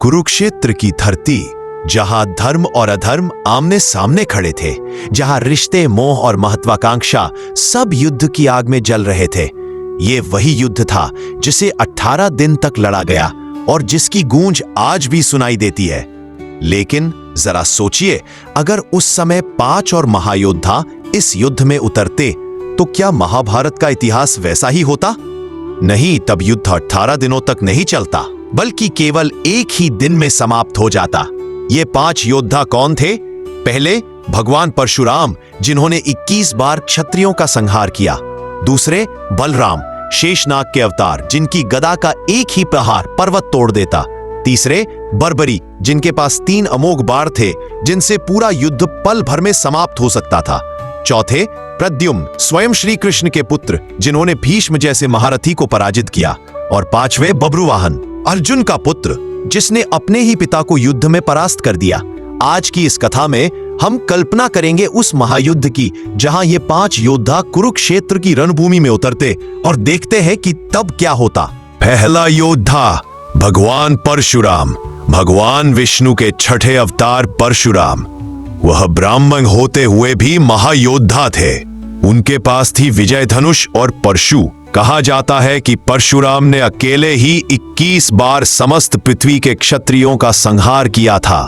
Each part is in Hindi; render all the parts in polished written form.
कुरुक्षेत्र की धरती, जहां धर्म और अधर्म आमने सामने खड़े थे, जहां रिश्ते, मोह और महत्वाकांक्षा सब युद्ध की आग में जल रहे थे। ये वही युद्ध था जिसे 18 दिन तक लड़ा गया और जिसकी गूंज आज भी सुनाई देती है। लेकिन जरा सोचिए, अगर उस समय 5 और महायोद्धा इस युद्ध में उतरते तो क्या महाभारत का इतिहास वैसा ही होता? नहीं, तब युद्ध 18 दिनों तक नहीं चलता, बल्कि केवल एक ही दिन में समाप्त हो जाता। ये 5 योद्धा कौन थे? पहले भगवान परशुराम, जिन्होंने 21 बार क्षत्रियों का संहार किया। दूसरे बलराम, शेषनाग के अवतार, जिनकी गदा का एक ही प्रहार पर्वत तोड़ देता। तीसरे बर्बरी, जिनके पास 3 अमोघ बाण थे, जिनसे पूरा युद्ध पल भर में समाप्त हो सकता था। चौथे प्रद्युम्न, स्वयं श्री कृष्ण के पुत्र, जिन्होंने भीष्म जैसे महारथी को पराजित किया। और 5वें बब्रुवाहन, अर्जुन का पुत्र, जिसने अपने ही पिता को युद्ध में परास्त कर दिया। आज की इस कथा में हम कल्पना करेंगे उस महायुद्ध की जहां ये 5 योद्धा कुरुक्षेत्र की रणभूमि में उतरते और देखते हैं कि तब क्या होता। पहला योद्धा भगवान परशुराम, भगवान विष्णु के 6ठे अवतार परशुराम। वह ब्राह्मण होते हुए भी महायोद्धा थे। उनके पास थी विजय धनुष और परशु। कहा जाता है कि परशुराम ने अकेले ही 21 बार समस्त पृथ्वी के क्षत्रियों का संहार किया था।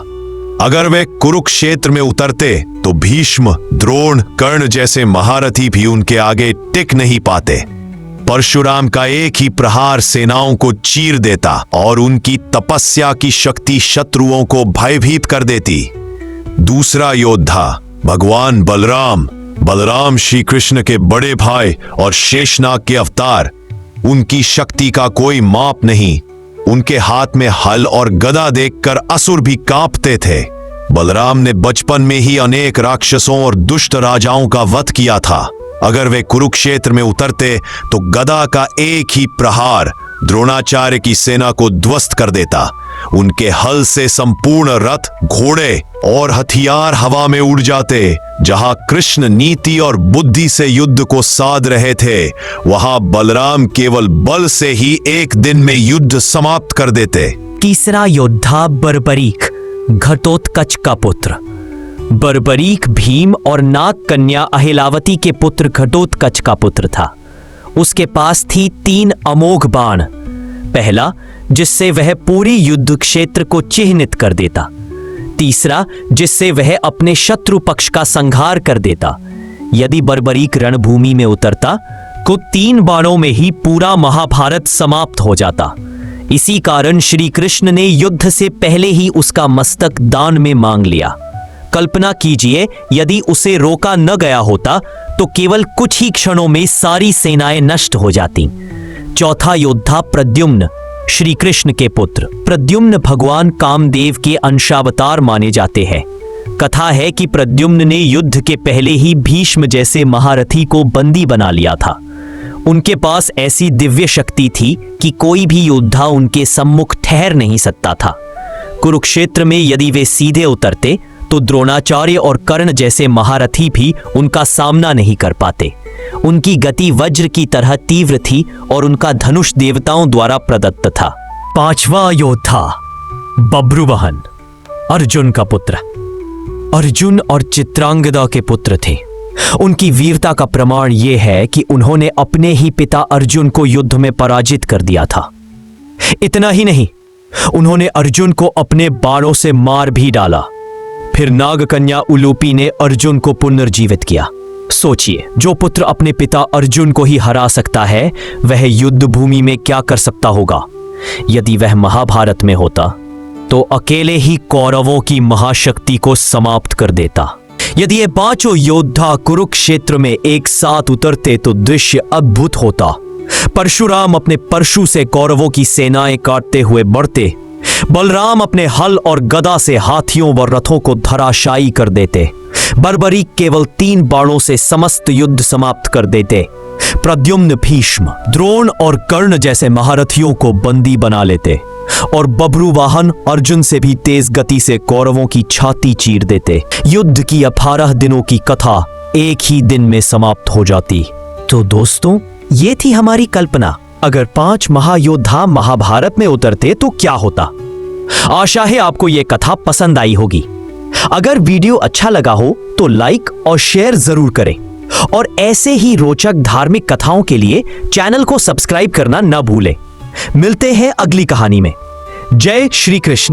अगर वे कुरुक्षेत्र में उतरते तो भीष्म, द्रोण, कर्ण जैसे महारथी भी उनके आगे टिक नहीं पाते। परशुराम का एक ही प्रहार सेनाओं को चीर देता और उनकी तपस्या की शक्ति शत्रुओं को भयभीत कर देती। दूसरा योद्धा भगवान बलराम, बलराम श्री कृष्ण के बड़े भाई और शेषनाग के अवतार। उनकी शक्ति का कोई माप नहीं। उनके हाथ में हल और गदा देखकर असुर भी कांपते थे। बलराम ने बचपन में ही अनेक राक्षसों और दुष्ट राजाओं का वध किया था। अगर वे कुरुक्षेत्र में उतरते तो गदा का एक ही प्रहार द्रोणाचार्य की सेना को ध्वस्त कर देता। उनके हल से संपूर्ण रथ, घोड़े और हथियार हवा में उड़ जाते। जहां कृष्ण नीति और बुद्धि से युद्ध को साध रहे थे, वहां बलराम केवल बल से ही एक दिन में युद्ध समाप्त कर देते। तीसरा योद्धा बर्बरीक, घटोत्कच का पुत्र। बर्बरीक भीम और नाग कन्या अहिलावती के पुत्र घटोत्कच का पुत्र था। उसके पास थी 3 अमोघ बाण। पहला, जिससे वह पूरी युद्ध क्षेत्र को चिह्नित कर देता। तीसरा, जिससे वह अपने शत्रु पक्ष का संहार कर देता। यदि बर्बरीक रणभूमि में उतरता तो 3 बाणों में ही पूरा महाभारत समाप्त हो जाता। इसी कारण श्री कृष्ण ने युद्ध से पहले ही उसका मस्तक दान में मांग लिया। कल्पना कीजिए, यदि उसे रोका न गया होता तो केवल कुछ ही क्षणों में सारी सेनाएं नष्ट हो जाती। चौथा योद्धा प्रद्युम्न, श्री कृष्ण के पुत्र। प्रद्युम्न भगवान कामदेव के अंशावतार माने जाते हैं। कथा है कि प्रद्युम्न ने युद्ध के पहले ही भीष्म जैसे महारथी को बंदी बना लिया था। उनके पास ऐसी दिव्य शक्ति थी कि कोई भी योद्धा उनके सम्मुख ठहर नहीं सकता था। कुरुक्षेत्र में यदि वे सीधे उतरते तो द्रोणाचार्य और कर्ण जैसे महारथी भी उनका सामना नहीं कर पाते। उनकी गति वज्र की तरह तीव्र थी और उनका धनुष देवताओं द्वारा प्रदत्त था। 5वां योद्धा बब्रुवाहन, अर्जुन का पुत्र। अर्जुन और चित्रांगदा के पुत्र थे। उनकी वीरता का प्रमाण यह है कि उन्होंने अपने ही पिता अर्जुन को युद्ध में पराजित कर दिया था। इतना ही नहीं, उन्होंने अर्जुन को अपने बाणों से मार भी डाला। फिर नागकन्या उलूपी ने अर्जुन को पुनर्जीवित किया। सोचिए, जो पुत्र अपने पिता अर्जुन को ही हरा सकता है, वह युद्ध भूमि में क्या कर सकता होगा। यदि वह महाभारत में होता तो अकेले ही कौरवों की महाशक्ति को समाप्त कर देता। यदि ये 5 योद्धा कुरुक्षेत्र में एक साथ उतरते तो दृश्य अद्भुत होता। परशुराम अपने परशु से कौरवों की सेनाएं काटते हुए बढ़ते। बलराम अपने हल और गदा से हाथियों व रथों को धराशायी कर देते। बर्बरीक केवल 3 बाणों से समस्त युद्ध समाप्त कर देते। प्रद्युम्न भीष्म, द्रोण और कर्ण जैसे महारथियों को बंदी बना लेते और बब्रुवाहन अर्जुन से भी तेज गति से कौरवों की छाती चीर देते। युद्ध की 18 दिनों की कथा एक ही दिन में समाप्त हो जाती। तो दोस्तों, ये थी हमारी कल्पना। अगर 5 महायोद्धा महाभारत में उतरते तो क्या होता। आशा है आपको यह कथा पसंद आई होगी। अगर वीडियो अच्छा लगा हो तो लाइक और शेयर जरूर करें और ऐसे ही रोचक धार्मिक कथाओं के लिए चैनल को सब्सक्राइब करना न भूलें। मिलते हैं अगली कहानी में। जय श्री कृष्ण।